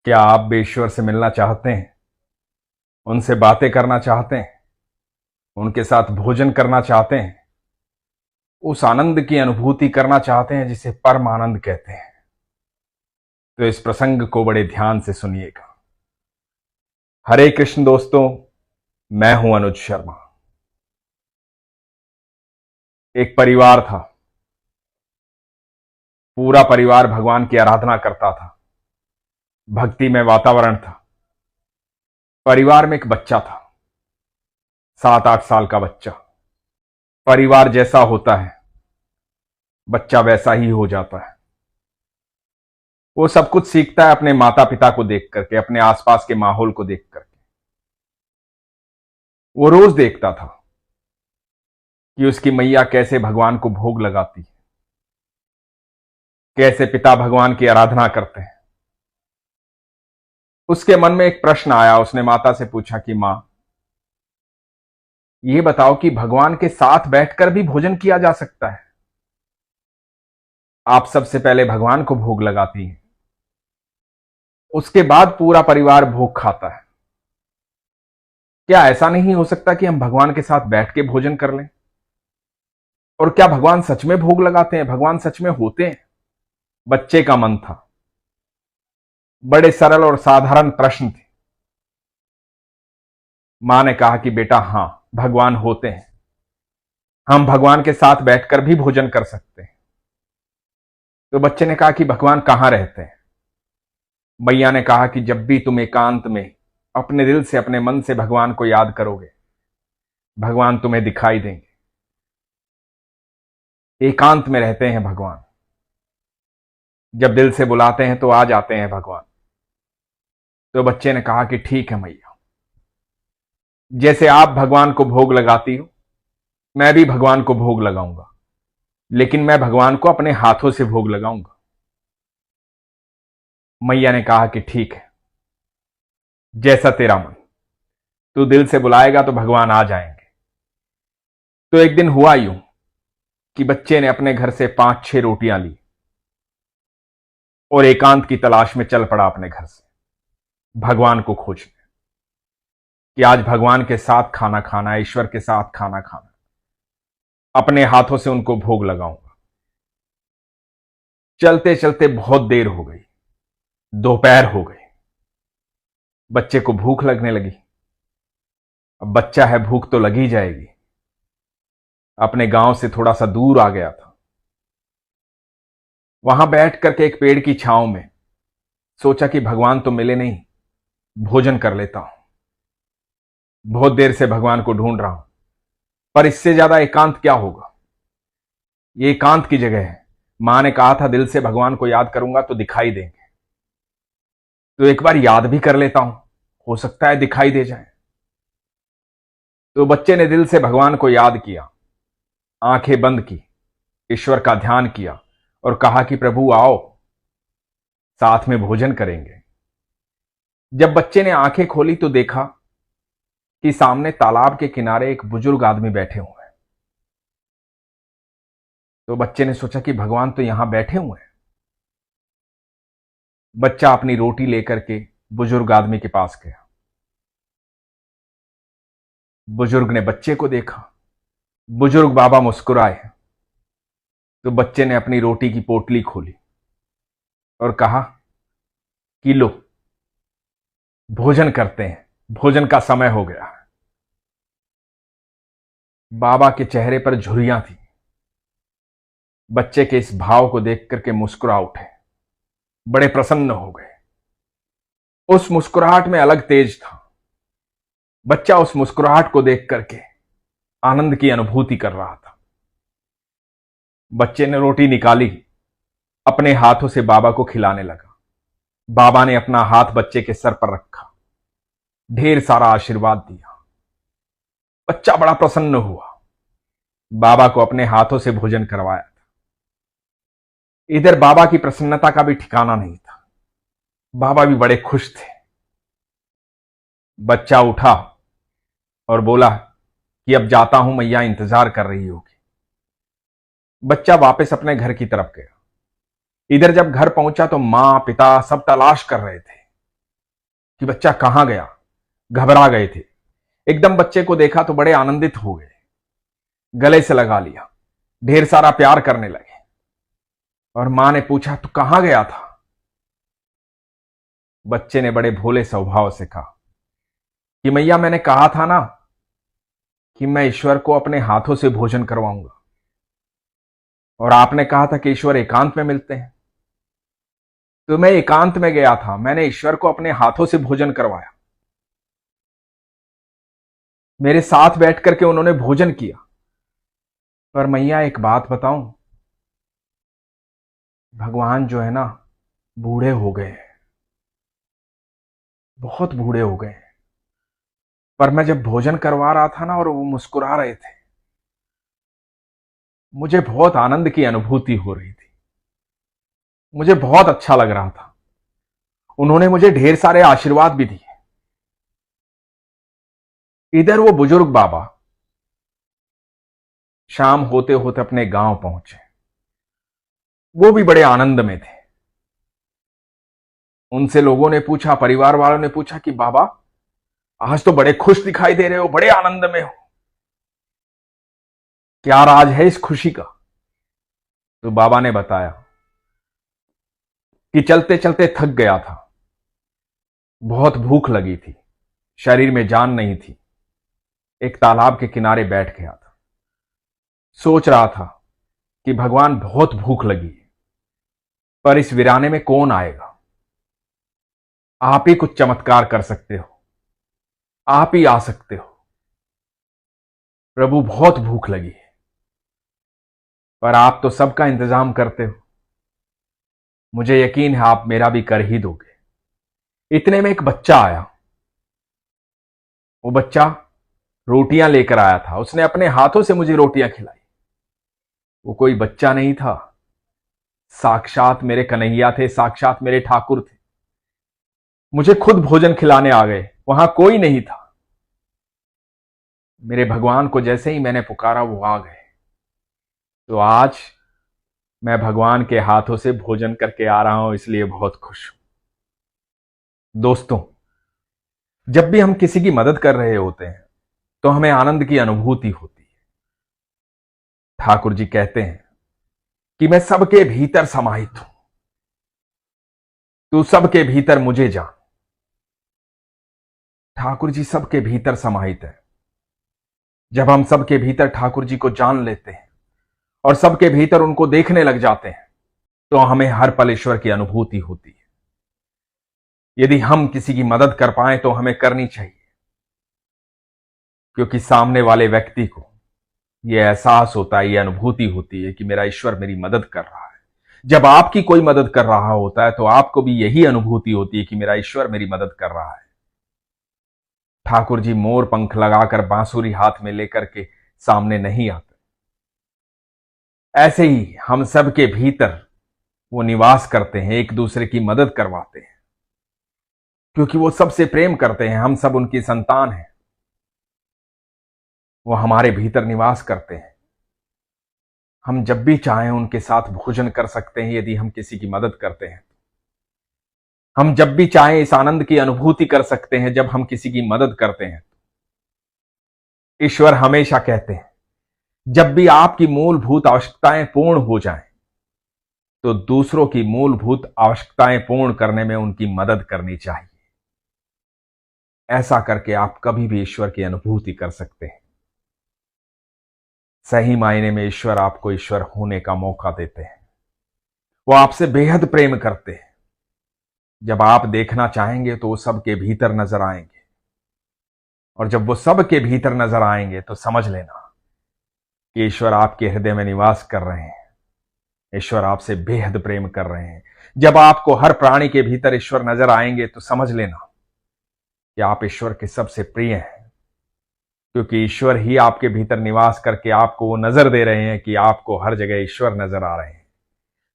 क्या आप भी ईश्वर से मिलना चाहते हैं? उनसे बातें करना चाहते हैं? उनके साथ भोजन करना चाहते हैं? उस आनंद की अनुभूति करना चाहते हैं जिसे परम आनंद कहते हैं? तो इस प्रसंग को बड़े ध्यान से सुनिएगा। हरे कृष्ण दोस्तों, मैं हूं अनुज शर्मा। एक परिवार था। पूरा परिवार भगवान की आराधना करता था। भक्ति में वातावरण था। परिवार में एक बच्चा था, 7-8 साल का बच्चा। परिवार जैसा होता है, बच्चा वैसा ही हो जाता है। वो सब कुछ सीखता है अपने माता पिता को देख करके, अपने आसपास के माहौल को देख करके। वो रोज देखता था कि उसकी मैया कैसे भगवान को भोग लगाती है, कैसे पिता भगवान की आराधना करते हैं। उसके मन में एक प्रश्न आया। उसने माता से पूछा कि मां, ये बताओ कि भगवान के साथ बैठकर भी भोजन किया जा सकता है? आप सबसे पहले भगवान को भोग लगाती हैं, उसके बाद पूरा परिवार भोग खाता है। क्या ऐसा नहीं हो सकता कि हम भगवान के साथ बैठ के भोजन कर लें? और क्या भगवान सच में भोग लगाते हैं? भगवान सच में होते हैं? बच्चे का मन था। बड़े सरल और साधारण प्रश्न थे। मां ने कहा कि बेटा, हां, भगवान होते हैं। हम भगवान के साथ बैठकर भी भोजन कर सकते हैं। तो बच्चे ने कहा कि भगवान कहां रहते हैं? मैया ने कहा कि जब भी तुम एकांत में अपने दिल से, अपने मन से भगवान को याद करोगे, भगवान तुम्हें दिखाई देंगे। एकांत में रहते हैं भगवान। जब दिल से बुलाते हैं तो आ जाते हैं भगवान। तो बच्चे ने कहा कि ठीक है मैया, जैसे आप भगवान को भोग लगाती हो, मैं भी भगवान को भोग लगाऊंगा, लेकिन मैं भगवान को अपने हाथों से भोग लगाऊंगा। मैया ने कहा कि ठीक है, जैसा तेरा मन। तू दिल से बुलाएगा तो भगवान आ जाएंगे। तो एक दिन हुआ यूं कि बच्चे ने अपने घर से 5-6 रोटियां ली और एकांत की तलाश में चल पड़ा अपने घर से, भगवान को खोजने कि आज भगवान के साथ खाना खाना है, ईश्वर के साथ खाना खाना, अपने हाथों से उनको भोग लगाऊंगा। चलते चलते बहुत देर हो गई, दोपहर हो गई। बच्चे को भूख लगने लगी। अब बच्चा है, भूख तो लगी जाएगी। अपने गांव से थोड़ा सा दूर आ गया था। वहां बैठ करके एक पेड़ की छांव में सोचा कि भगवान तो मिले नहीं, भोजन कर लेता हूं। बहुत देर से भगवान को ढूंढ रहा हूं, पर इससे ज्यादा एकांत क्या होगा? ये एकांत की जगह है। मां ने कहा था दिल से भगवान को याद करूंगा तो दिखाई देंगे। तो एक बार याद भी कर लेता हूं, हो सकता है दिखाई दे जाए। तो बच्चे ने दिल से भगवान को याद किया, आंखें बंद की, ईश्वर का ध्यान किया और कहा कि प्रभु आओ, साथ में भोजन करेंगे। जब बच्चे ने आंखें खोली तो देखा कि सामने तालाब के किनारे एक बुजुर्ग आदमी बैठे हुए हैं। तो बच्चे ने सोचा कि भगवान तो यहां बैठे हुए हैं। बच्चा अपनी रोटी लेकर के बुजुर्ग आदमी के पास गया। बुजुर्ग ने बच्चे को देखा। बुजुर्ग बाबा मुस्कुराए। तो बच्चे ने अपनी रोटी की पोटली खोली और कहा कि लो, भोजन करते हैं, भोजन का समय हो गया है। बाबा के चेहरे पर झुर्रियां थी। बच्चे के इस भाव को देख करके मुस्कुरा उठे, बड़े प्रसन्न हो गए। उस मुस्कुराहट में अलग तेज था। बच्चा उस मुस्कुराहट को देख करके आनंद की अनुभूति कर रहा था। बच्चे ने रोटी निकाली, अपने हाथों से बाबा को खिलाने लगा। बाबा ने अपना हाथ बच्चे के सर पर रखा, ढेर सारा आशीर्वाद दिया। बच्चा बड़ा प्रसन्न हुआ। बाबा को अपने हाथों से भोजन करवाया था। इधर बाबा की प्रसन्नता का भी ठिकाना नहीं था। बाबा भी बड़े खुश थे। बच्चा उठा और बोला कि अब जाता हूं, मैया इंतजार कर रही होगी। बच्चा वापस अपने घर की तरफ गया। इधर जब घर पहुंचा तो मां पिता सब तलाश कर रहे थे कि बच्चा कहां गया। घबरा गए थे। एकदम बच्चे को देखा तो बड़े आनंदित हो गए, गले से लगा लिया, ढेर सारा प्यार करने लगे। और मां ने पूछा, तू कहां गया था? बच्चे ने बड़े भोले स्वभाव से कहा कि मैया, मैंने कहा था ना कि मैं ईश्वर को अपने हाथों से भोजन करवाऊंगा, और आपने कहा था कि ईश्वर एकांत में मिलते हैं। तो मैं एकांत में गया था, मैंने ईश्वर को अपने हाथों से भोजन करवाया। मेरे साथ बैठ करके उन्होंने भोजन किया। पर मैया, एक बात बताऊं, भगवान जो है ना, बूढ़े हो गए हैं, बहुत बूढ़े हो गए हैं। पर मैं जब भोजन करवा रहा था ना और वो मुस्कुरा रहे थे, मुझे बहुत आनंद की अनुभूति हो रही थी, मुझे बहुत अच्छा लग रहा था। उन्होंने मुझे ढेर सारे आशीर्वाद भी दिए। इधर वो बुजुर्ग बाबा शाम होते होते अपने गांव पहुंचे। वो भी बड़े आनंद में थे। उनसे लोगों ने पूछा, परिवार वालों ने पूछा कि बाबा, आज तो बड़े खुश दिखाई दे रहे हो, बड़े आनंद में हो, क्या राज है इस खुशी का? तो बाबा ने बताया कि चलते चलते थक गया था, बहुत भूख लगी थी, शरीर में जान नहीं थी। एक तालाब के किनारे बैठ गया था, सोच रहा था कि भगवान, बहुत भूख लगी है, पर इस वीराने में कौन आएगा? आप ही कुछ चमत्कार कर सकते हो, आप ही आ सकते हो। प्रभु, बहुत भूख लगी है, पर आप तो सबका इंतजाम करते हो, मुझे यकीन है आप मेरा भी कर ही दोगे। इतने में एक बच्चा आया। वो बच्चा रोटियां लेकर आया था, उसने अपने हाथों से मुझे रोटियां खिलाई। वो कोई बच्चा नहीं था, साक्षात मेरे कन्हैया थे, साक्षात मेरे ठाकुर थे। मुझे खुद भोजन खिलाने आ गए, वहां कोई नहीं था। मेरे भगवान को जैसे ही मैंने पुकारा, वो आ गए। तो आज मैं भगवान के हाथों से भोजन करके आ रहा हूं, इसलिए बहुत खुश हूं। दोस्तों, जब भी हम किसी की मदद कर रहे होते हैं तो हमें आनंद की अनुभूति होती है। ठाकुर जी कहते हैं कि मैं सबके भीतर समाहित हूं, तू सबके भीतर मुझे जान। ठाकुर जी सबके भीतर समाहित है। जब हम सबके भीतर ठाकुर जी को जान लेते हैं और सबके भीतर उनको देखने लग जाते हैं, तो हमें हर पल ईश्वर की अनुभूति होती है। यदि हम किसी की मदद कर पाए तो हमें करनी चाहिए, क्योंकि सामने वाले व्यक्ति को यह एहसास होता है, यह अनुभूति होती है कि मेरा ईश्वर मेरी मदद कर रहा है। जब आपकी कोई मदद कर रहा होता है तो आपको भी यही अनुभूति होती है कि मेरा ईश्वर मेरी मदद कर रहा है। ठाकुर जी मोर पंख लगाकर बांसुरी हाथ में लेकर के सामने नहीं आते। ऐसे ही हम सबके भीतर वो निवास करते हैं, एक दूसरे की मदद करवाते हैं, क्योंकि वो सबसे प्रेम करते हैं। हम सब उनकी संतान हैं, वो हमारे भीतर निवास करते हैं। हम जब भी चाहें उनके साथ भोजन कर सकते हैं, यदि हम किसी की मदद करते हैं। हम जब भी चाहें इस आनंद की अनुभूति कर सकते हैं, जब हम किसी की मदद करते हैं। ईश्वर हमेशा कहते हैं, जब भी आपकी मूलभूत आवश्यकताएं पूर्ण हो जाएं, तो दूसरों की मूलभूत आवश्यकताएं पूर्ण करने में उनकी मदद करनी चाहिए। ऐसा करके आप कभी भी ईश्वर की अनुभूति कर सकते हैं। सही मायने में ईश्वर आपको ईश्वर होने का मौका देते हैं। वो आपसे बेहद प्रेम करते हैं। जब आप देखना चाहेंगे तो वो सबके भीतर नजर आएंगे, और जब वो सबके भीतर नजर आएंगे तो समझ लेना कि ईश्वर आपके हृदय में निवास कर रहे हैं। ईश्वर आपसे बेहद प्रेम कर रहे हैं। जब आपको हर प्राणी के भीतर ईश्वर नजर आएंगे तो समझ लेना कि आप ईश्वर के सबसे प्रिय हैं, क्योंकि ईश्वर ही आपके भीतर निवास करके आपको वो नजर दे रहे हैं कि आपको हर जगह ईश्वर नजर आ रहे हैं।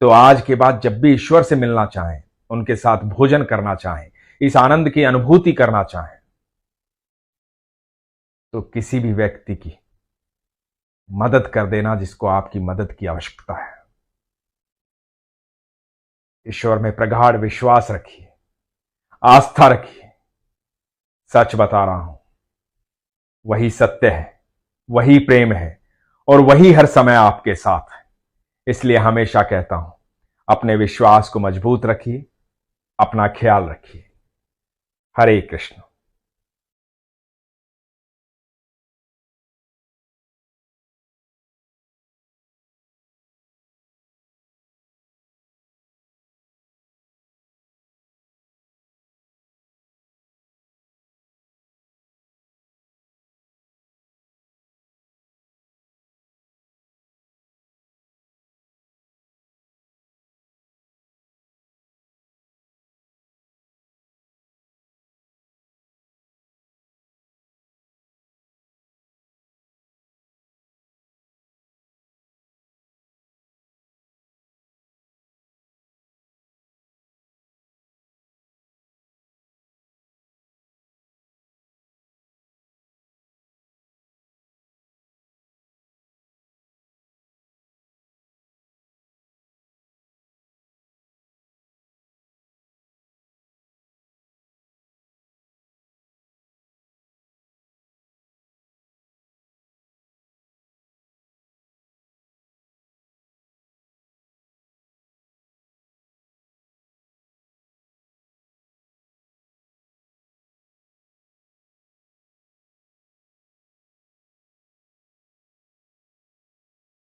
तो आज के बाद जब भी ईश्वर से मिलना चाहें, उनके साथ भोजन करना चाहें, इस आनंद की अनुभूति करना चाहें, तो किसी भी व्यक्ति की मदद कर देना जिसको आपकी मदद की आवश्यकता है। ईश्वर में प्रगाढ़ विश्वास रखिए, आस्था रखिए, सच बता रहा हूं, वही सत्य है, वही प्रेम है और वही हर समय आपके साथ है। इसलिए हमेशा कहता हूं, अपने विश्वास को मजबूत रखिए, अपना ख्याल रखिए। हरे कृष्ण।